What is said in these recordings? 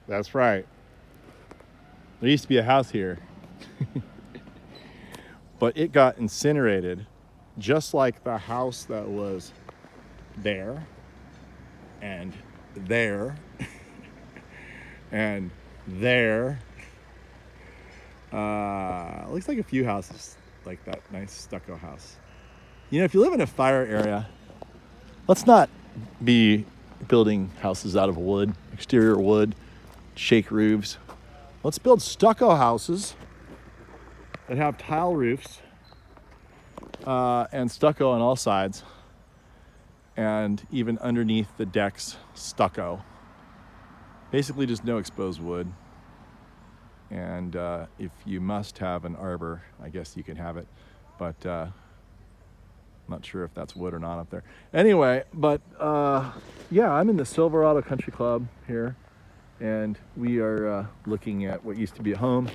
That's right. There used to be a house here, but it got incinerated just like the house that was there and there and there. Looks like a few houses like that nice stucco house. You know, if you live in a fire area, let's not be building houses out of wood, exterior wood, shake roofs. Let's build stucco houses that have tile roofs and stucco on all sides, and even underneath the decks, stucco. Basically just no exposed wood. And if you must have an arbor, I guess you can have it, but I'm not sure if that's wood or not up there. Anyway, but yeah, I'm in the Silverado Country Club here, and we are looking at what used to be a home,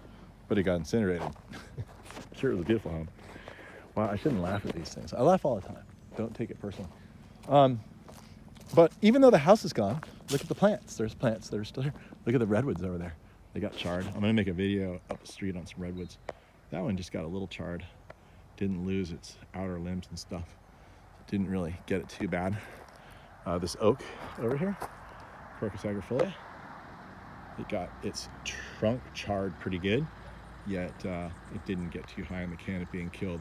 but it got incinerated. Sure, it was a beautiful home. Wow, I shouldn't laugh at these things. I laugh all the time. Don't take it personally. But even though the house is gone, look at the plants. There's plants that are still here. Look at the redwoods over there. They got charred. I'm gonna make a video up the street on some redwoods. That one just got a little charred. Didn't lose its outer limbs and stuff. Didn't really get it too bad. This oak over here, Crocus agrifolia, it got its trunk charred pretty good, yet it didn't get too high in the canopy and kill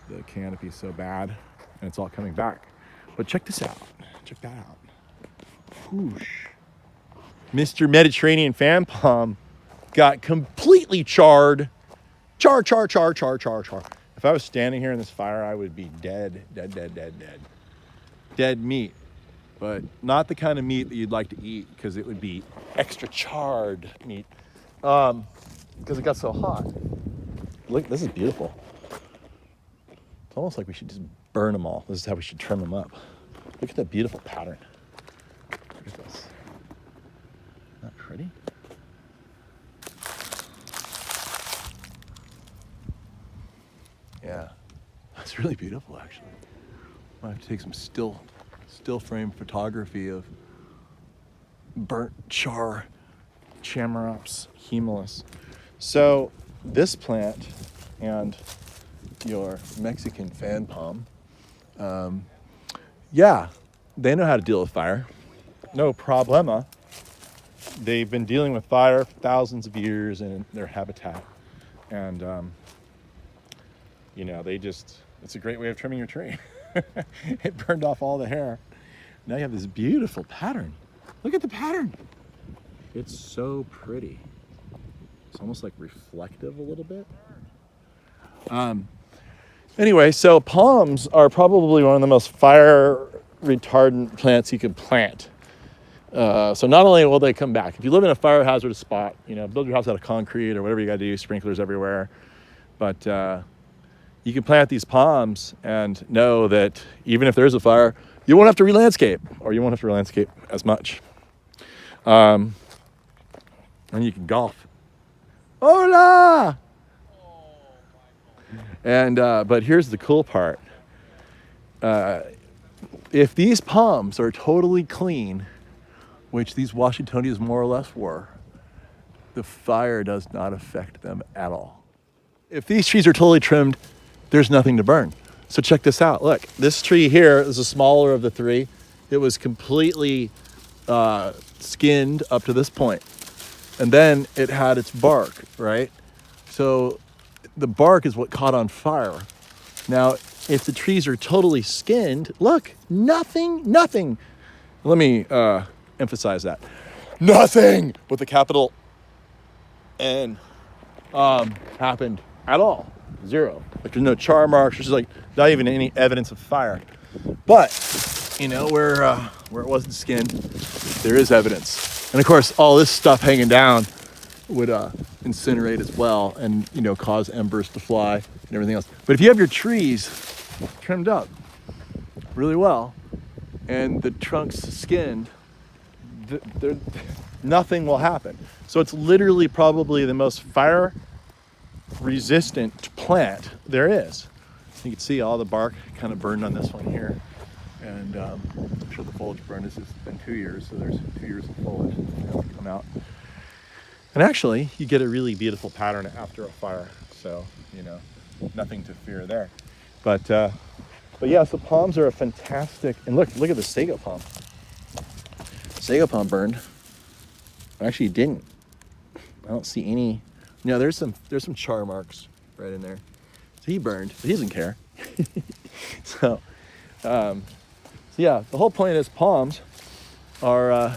the canopy so bad, and it's all coming back. But check this out. Check that out. Whoosh. Mr. Mediterranean fan palm got completely charred. Char. If I was standing here in this fire, I would be dead. Dead meat. But not the kind of meat that you'd like to eat, because it would be extra charred meat. Because it got so hot. Look, this is beautiful. It's almost like we should just burn them all. This is how we should trim them up. Look at that beautiful pattern. Look at this. Isn't that pretty? Yeah, that's really beautiful, actually. I have to take some still frame photography of burnt char chamaerops humilis. So this plant and your Mexican fan palm, yeah, they know how to deal with fire. No problema. They've been dealing with fire for thousands of years in their habitat. And, you know, it's a great way of trimming your tree. It burned off all the hair. Now you have this beautiful pattern. Look at the pattern. It's so pretty. It's almost like reflective a little bit. Anyway, so palms are probably one of the most fire retardant plants you could plant. So not only will they come back, if you live in a fire hazardous spot, you know, build your house out of concrete or whatever you got to do, sprinklers everywhere. But you can plant these palms and know that even if there's a fire, you won't have to re-landscape, or you won't have to re-landscape as much. And you can golf. Hola! And but here's the cool part. If these palms are totally clean, which these Washingtonias more or less were, the fire does not affect them at all. If these trees are totally trimmed, there's nothing to burn. So check this out. Look, this tree here is the smaller of the three. It was completely skinned up to this point. And then it had its bark, right? So the bark is what caught on fire. Now, if the trees are totally skinned, look, nothing. Let me emphasize that. Nothing with a capital N happened at all. Zero. Like there's no char marks. There's like not even any evidence of fire. But you know where it wasn't skinned, there is evidence. And of course, all this stuff hanging down would incinerate as well, and you know cause embers to fly and everything else. But if you have your trees trimmed up really well, and the trunks skinned, nothing will happen. So it's literally probably the most fire resistant plant there is. You can see all the bark kind of burned on this one here. And I'm sure the foliage burn has just been 2 years, so there's 2 years of foliage that's come out. And actually, you get a really beautiful pattern after a fire, so nothing to fear there. But yeah, so palms are a fantastic. And look at the sago palm. Sago palm burned. Actually, it didn't. I don't see any. There's some char marks right in there. So he burned, but he doesn't care. So yeah, the whole point is palms are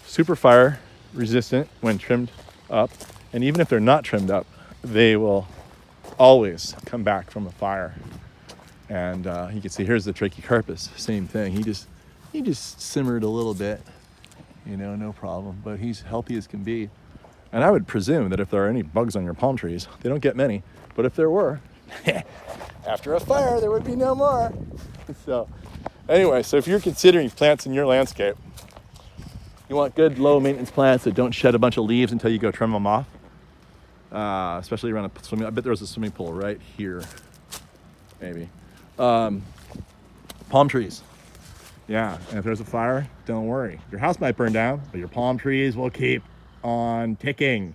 super fire resistant when trimmed up, and even if they're not trimmed up, they will always come back from a fire. And you can see here's the trachycarpus, same thing. He just simmered a little bit, no problem. But he's healthy as can be. And I would presume that if there are any bugs on your palm trees, they don't get many. But if there were, after a fire, there would be no more. So anyway, so if you're considering plants in your landscape, you want good low maintenance plants that don't shed a bunch of leaves until you go trim them off. Especially around a swimming. I bet there was a swimming pool right here, maybe. Palm trees. Yeah, and if there's a fire, don't worry. Your house might burn down, but your palm trees will keep on ticking.